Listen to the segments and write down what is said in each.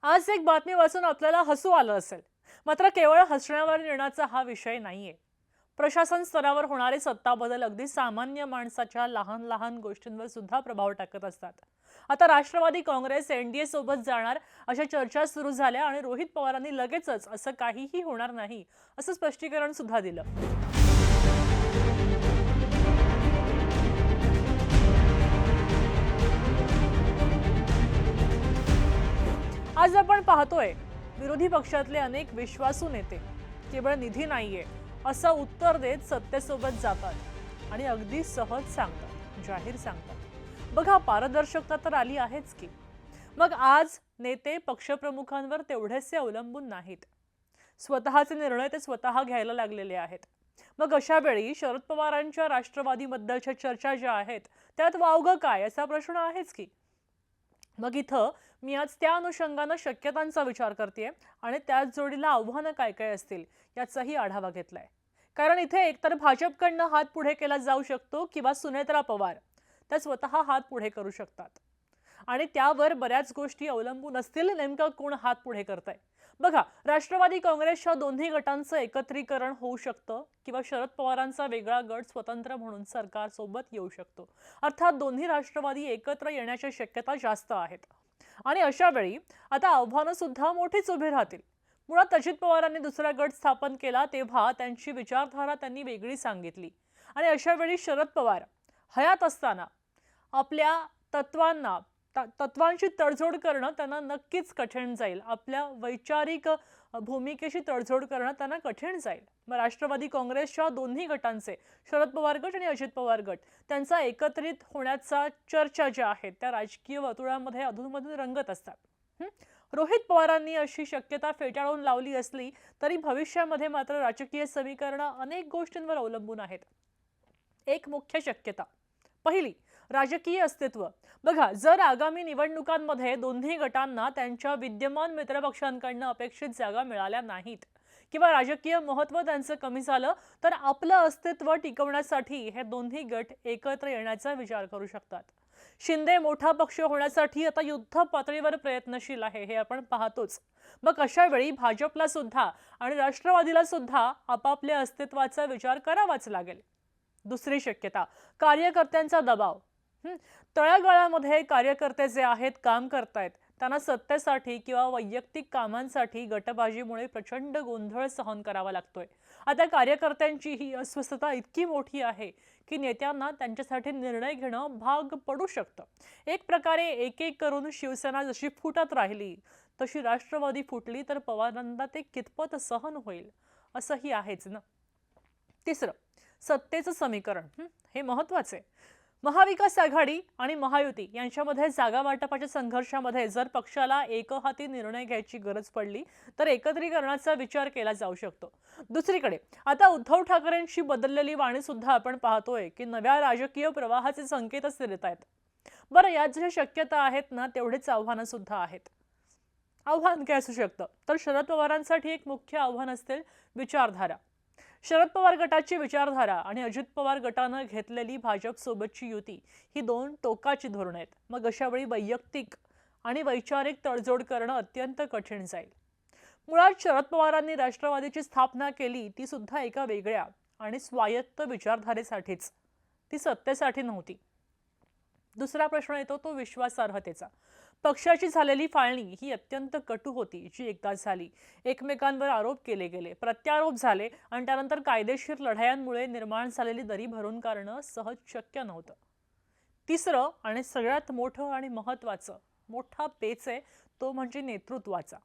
आज एक बातमी वाचून आपल्याला हसू आलं असेल, मात्र केवळ हसण्यावर येण्याचा हा विषय नाहीये. प्रशासन स्तरावर होणारे सत्ता बदल अगदी सामान्य माणसाच्या लहान लहान गोष्टींवर सुद्धा प्रभाव टाकत असतात. आता राष्ट्रवादी काँग्रेस एनडीए सोबत जाणार अशा चर्चा सुरू झाल्या आणि रोहित पवारांनी लगेचच असं काहीही होणार नाही असं स्पष्टीकरण सुद्धा दिलं. आज आपण पाहतोय विरोधी पक्षातले अनेक विश्वासू नेते केवळ निधी नाहीये असं उत्तर देत सत्तेसोबत जातात आणि अगदी सहज सांगतात, जाहीर सांगतात. बघा, पारदर्शकता तर आली आहेच की. मग आज नेते पक्षप्रमुखांवर तेवढेसे अवलंबून नाहीत. स्वतःचे निर्णय ते स्वतः घ्यायला लागलेले आहेत. मग अशा वेळी शरद पवारांच्या राष्ट्रवादीबद्दलच्या चर्चा ज्या आहेत त्यात वावगं काय असा प्रश्न आहेच की. मग इथं मी आज त्या अनुषंगानं शक्यतांचा विचार करतेय आणि त्याच जोडीला आव्हानं काय काय असतील याचाही आढावा घेतलाय. कारण इथे एकतर भाजपकडनं हात पुढे केला जाऊ शकतो किंवा सुनेत्रा पवार त्या स्वतः हात पुढे करू शकतात. आणि त्यावर बऱ्याच गोष्टी अवलंबून असतील नेमका कोण हात पुढे करताय. बघा, राष्ट्रवादी काँग्रेसच्या दोन्ही गटांचं एकत्रीकरण होऊ शकतं किंवा शरद पवारांचा वेगळा गट स्वतंत्र म्हणून सरकार सोबत येऊ शकतो. अर्थात दोन्ही राष्ट्रवादी एकत्र येण्याच्या शक्यता जास्त आहेत. आणि अशा वेळी आता आव्हानं सुद्धा मोठीच उभी राहतील. मुळात अजित पवारांनी दुसरा गट स्थापन केला तेव्हा त्यांची विचारधारा त्यांनी वेगळी सांगितली. आणि अशा वेळी शरद पवार हयात असताना आपल्या तत्वांना तत्वांची तडजोड करणं त्यांना नक्कीच कठीण जाईल. आपल्या वैचारिक भूमिकेशी तडजोड करणं त्यांना कठीण जाईल. मग राष्ट्रवादी काँग्रेसच्या दोन्ही गटांचे शरद पवार गट आणि अजित पवार गट त्यांचा एकत्रित होण्याचा चर्चा ज्या आहेत त्या राजकीय वर्तुळामध्ये अधूनमधून रंगत असतात. रोहित पवारांनी अशी शक्यता फेटाळून लावली असली तरी भविष्यामध्ये मात्र राजकीय समीकरणं अनेक गोष्टींवर अवलंबून आहेत. एक मुख्य शक्यता पहिली, राजकीय अस्तित्व. बघा, जर आगामी निवडणुकांमध्ये दोन्ही गटांना त्यांच्या विद्यमान मित्रपक्षांकडून अपेक्षित जागा मिळाल्या नाहीत किंवा राजकीय महत्त्व त्यांचं कमी झालं तर आपलं अस्तित्व टिकवण्यासाठी हे दोन्ही गट एकत्र येण्याचा विचार करू शकतात. शिंदे मोठा पक्ष होण्यासाठी आता युद्ध पातळीवर प्रयत्नशील आहे, हे आपण पाहतोच. मग अशा वेळी भाजपला सुद्धा आणि राष्ट्रवादीला सुद्धा आपापल्या अस्तित्वाचा विचार करावाच लागेल. दुसरी शक्यता, कार्यकर्त्यांचा दबाव. तळागाळामध्ये कार्यकर्ते जे आहेत काम करतायत त्यांना सत्तेसाठी किंवा वैयक्तिक कामांसाठी गटबाजीमुळे प्रचंड गोंधळ सहन करावा लागतोय. आता कार्यकर्त्यांची ही अस्वस्थता इतकी मोठी आहे की नेत्यांना त्यांच्यासाठी निर्णय घेणं भाग पडू शकतं. एक प्रकारे एक एक करून शिवसेना जशी फुटत राहिली तशी राष्ट्रवादी फुटली तर पवारांना ते कितपत सहन होईल असंही आहेच ना. तिसरं, सत्तेचं समीकरण. हे महत्त्वाचे. महाविकास आघाडी आणि महायुती यांच्यामध्ये जागा वाटपाच्या संघर्षामध्ये जर पक्षाला एकहाती निर्णय घ्यायची गरज पडली तर एकत्रीकरणाचा विचार केला जाऊ शकतो. दुसरीकडे आता उद्धव ठाकरेंची बदललेली वाणी सुद्धा आपण पाहतोय की नव्या राजकीय प्रवाहाचे संकेतच देत आहेत. बरं, यात ज्या शक्यता आहेत ना तेवढेच आव्हानं सुद्धा आहेत. आव्हान काय असू शकतं तर शरद पवारांसाठी एक मुख्य आव्हान असते विचारधारा. शरद पवार गटाची विचारधारा आणि अजित पवार गटानं घेतलेली भाजप सोबतची युती ही दोन टोकाची धोरणं आहेत. मग अशा वेळी वैयक्तिक आणि वैचारिक तडजोड करणं अत्यंत कठीण जाईल. मुळात शरद पवारांनी राष्ट्रवादीची स्थापना केली ती सुद्धा एका वेगळ्या आणि स्वायत्त विचारधारेसाठीच, ती सत्तेसाठी नव्हती. दुसरा प्रश्न येतो तो विश्वासार्हतेचा. पक्षाची झालेली फाळणी ही अत्यंत कटू होती जी एकदा झाली. एकमेकांवर आरोप केले गेले, प्रत्यारोप झाले आणि त्यानंतर कायदेशीर लढायांमुळे निर्माण झालेली दरी भरून काढणं सहज शक्य नव्हतं. तिसरं आणि सगळ्यात मोठं आणि महत्त्वाचं मोठा पेच आहे तो म्हणजे नेतृत्वाचा.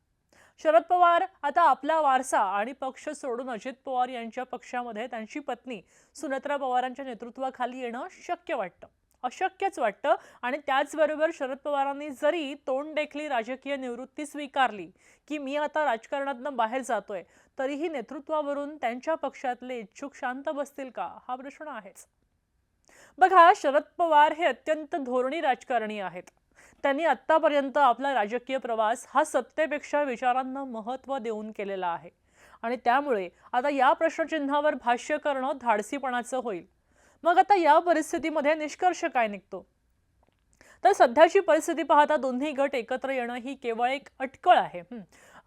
शरद पवार आता आपला वारसा आणि पक्ष सोडून अजित पवार यांच्या पक्षामध्ये त्यांची पत्नी सुनेत्रा पवारांच्या नेतृत्वाखाली येणं शक्य वाटतं, अशक्यच वाटतं. आणि त्याचबरोबर शरद पवारांनी जरी तोंड देखली राजकीय निवृत्ती स्वीकारली की मी आता राजकारणातून बाहेर जातोय तरीही नेतृत्वावरून त्यांच्या पक्षातले इच्छुक शांत बसतील का हा प्रश्न आहेच. बघा, शरद पवार हे अत्यंत धोरणी राजकारणी आहेत. त्यांनी आतापर्यंत आपला राजकीय प्रवास हा सत्तेपेक्षा विचारांना महत्त्व देऊन केलेला आहे आणि त्यामुळे आता या प्रश्नचिन्हावर भाष्य करणं धाडसीपणाचं होईल. मग आता या परिस्थितीमध्ये निष्कर्ष काय निघतो तर सध्याची परिस्थिती पाहता दोन्ही गट एकत्र येणं ही केवळ एक अटकळ आहे.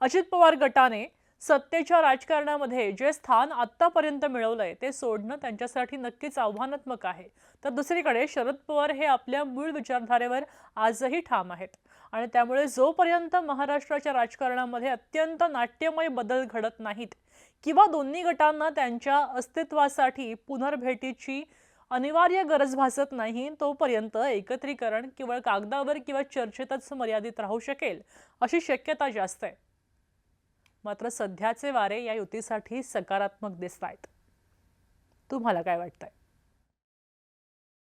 अजित पवार गटाने सत्तेच्या राजकारणामध्ये जे स्थान आतापर्यंत मिळवलंय ते सोडणं त्यांच्यासाठी नक्कीच आव्हानात्मक आहे. तर दुसरीकडे शरद पवार हे आपल्या मूळ विचारधारेवर आजही ठाम आहेत आणि त्यामुळे जोपर्यंत महाराष्ट्राच्या राजकारणामध्ये अत्यंत नाट्यमय बदल घडत नाहीत किंवा दोन्ही गटांना त्यांच्या अस्तित्वासाठी पुनर्भेटीची अनिवार्य गरज भासत नाही, तोपर्यंत एकत्रीकरण केवळ कागदावर किंवा चर्चेतच मर्यादित राहू शकेल अशी शक्यता जास्त आहे. मात्र सध्याचे वारे या युतीसाठी सकारात्मक दिसतायत. तुम्हाला काय वाटतंय?